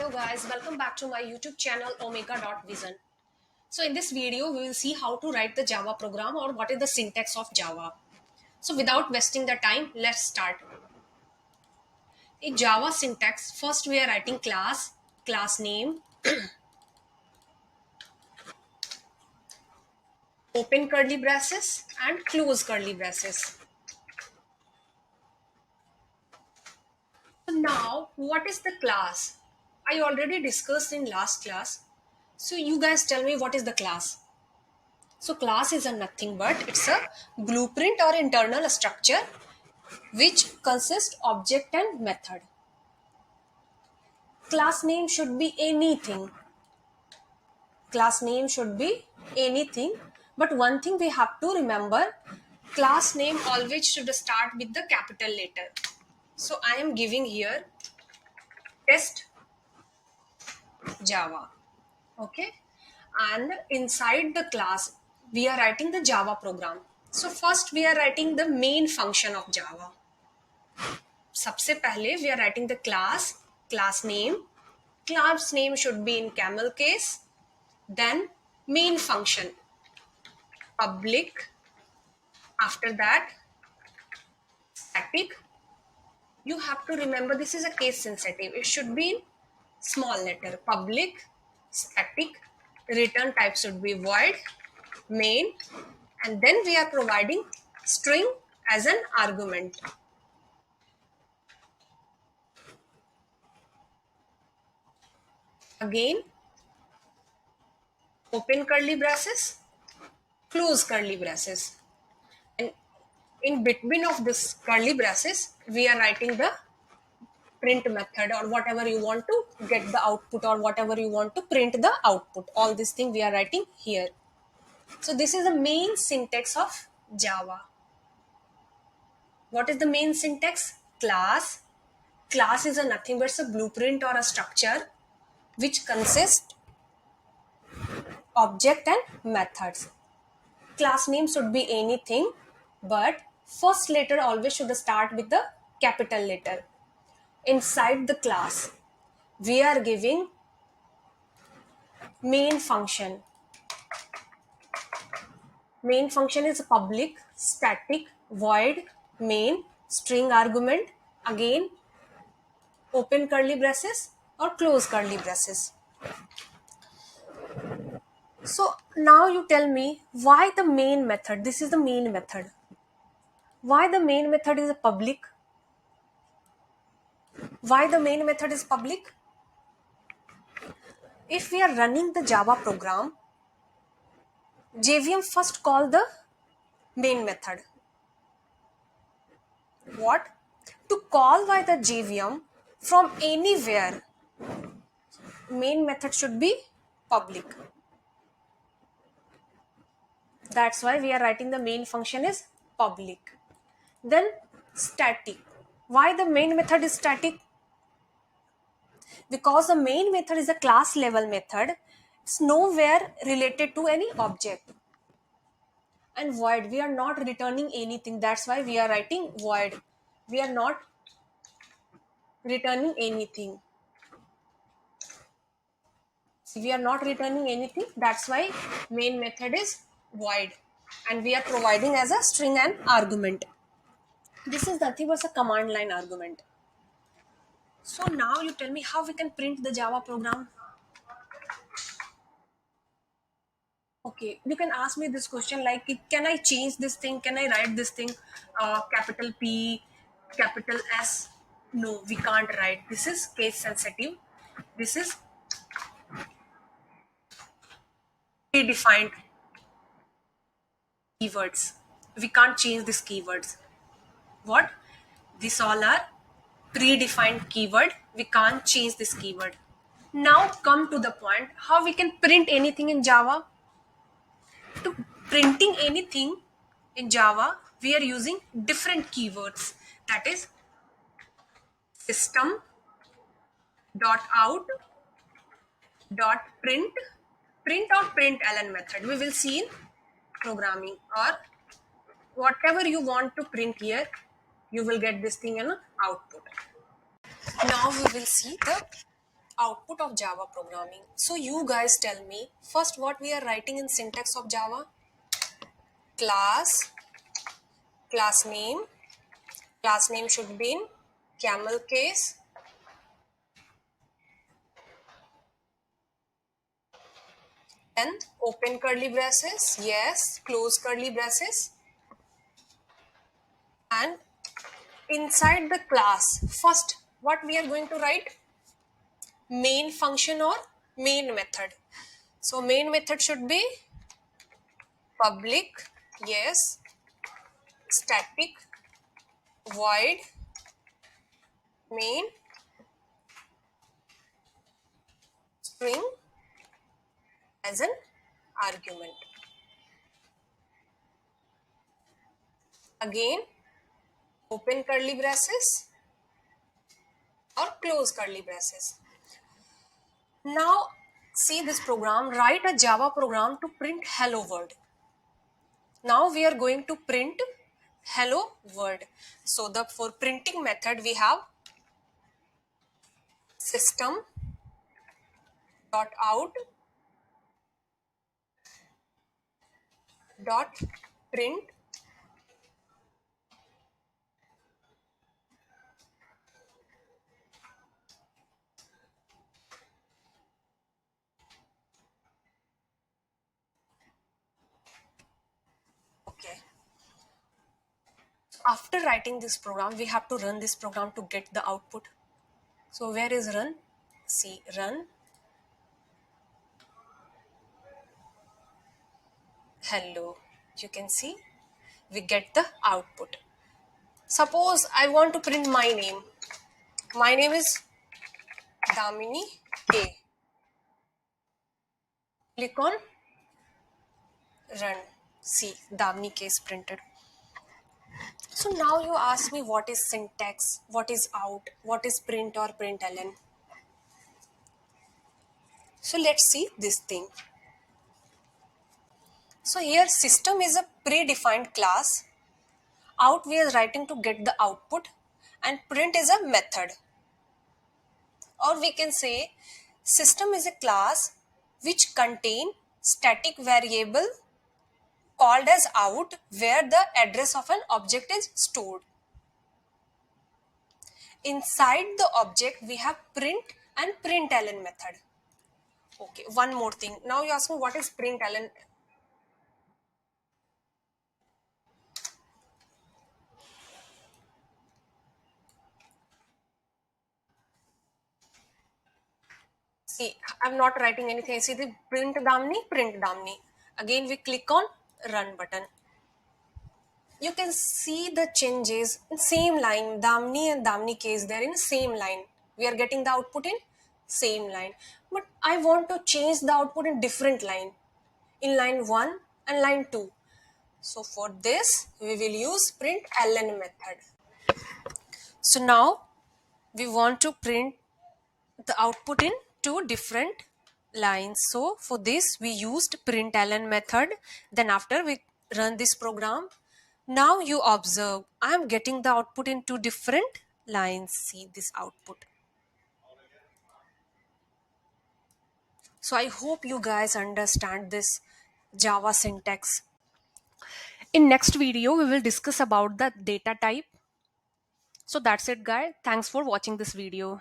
Hello guys, welcome back to my YouTube channel Omega.Vision. So in this video, we will see how to write the Java program or what is the syntax of Java. So without wasting the time, let's start. In Java syntax, first we are writing class name, open curly braces and close curly braces. So now, what is the class? I already discussed in last class. So you guys tell me what is the class? So class is a nothing but it's a blueprint or internal structure which consists object and method. Class name should be anything. Class name should be anything. But one thing we have to remember, class name always should start with the capital letter. So I am giving here test Java. Okay. And inside the class, we are writing the Java program. So first we are writing the main function of Java. सबसे पहले we are writing the class name should be in camel case, then main function public, after that static. You have to remember this is a case sensitive, it should be in small letter, public, static, return type should be void, main, and then we are providing string as an argument. Again, open curly braces, close curly braces, and in between of this curly braces we are writing the print method or whatever you want to get the output or whatever you want to print the output. All this thing we are writing here. So this is the main syntax of Java. What is the main syntax? Class is a nothing but a blueprint or a structure which consists object and methods. Class name should be anything, but first letter always should start with the capital letter. Inside the class, we are giving main function. Main function is public, static, void, main, string argument, again open curly braces or close curly braces. So now you tell me why the main method, this is the main method. Why the main method is public? Why the main method is public? If we are running the Java program, JVM first call the main method. What? To call by the JVM from anywhere, main method should be public. That's why we are writing the main function is public. Then static. Why the main method is static? Because the main method is a class level method. It's nowhere related to any object. And void, we are not returning anything. That's why we are writing void. We are not returning anything. We are not returning anything. That's why main method is void. And we are providing as a string and argument. This is nothing but a command line argument. So now you tell me how we can print the Java program. Okay, you can ask me this question like, can I change this thing? Can I write this thing capital P, capital S? No, we can't write. This is case sensitive. This is predefined keywords. We can't change these keywords. What? These all are predefined keyword. We can't change this keyword. Now come to the point how we can print anything in Java. To printing anything in Java, we are using different keywords. That is system dot out dot print or println method. We will see in programming, or whatever you want to print here, you will get this thing in output. Now we will see the Output of Java programming. So you guys tell me first what we are writing in syntax of Java. Class, class name should be in camel case, then open curly braces, yes, close curly braces, and inside the class, first what we are going to write? Main function or main method. So main method should be public, yes, static, void, main, string as an argument. Again, open curly braces or close curly braces. Now, see this program, write a Java program to print hello world. Now we are going to print hello world. So the for printing method we have system dot out dot print okay. After writing this program, we have to run this program to get the output. So where is run? See run hello. You can see we get the output. Suppose I want to print my name. My name is Damini K. Click on run. See Damini K is printed. So now you ask me what is syntax, what is out, what is print or println. So let's see this thing. So here system is a predefined class. Out we are writing to get the output and print is a method. Or we can say system is a class which contain static variable called as out where the address of an object is stored. Inside the object we have print and println method. Okay, one more thing. Now you ask me what is println. See, I'm not writing anything. See the print Damni, print Damni. Again, we click on run button. You can see the changes in same line. Damni and Damni case, they're in same line. We are getting the output in same line. But I want to change the output in different line. In line 1 and line 2. So for this, we will use print ln method. So now we want to print the output in two different lines. So for this we used println method. Then after we run this program, now you observe I am getting the output in two different lines. See this output. So I hope you guys understand this Java syntax. In next video we will discuss about the data type. So that's it guys. Thanks for watching this video.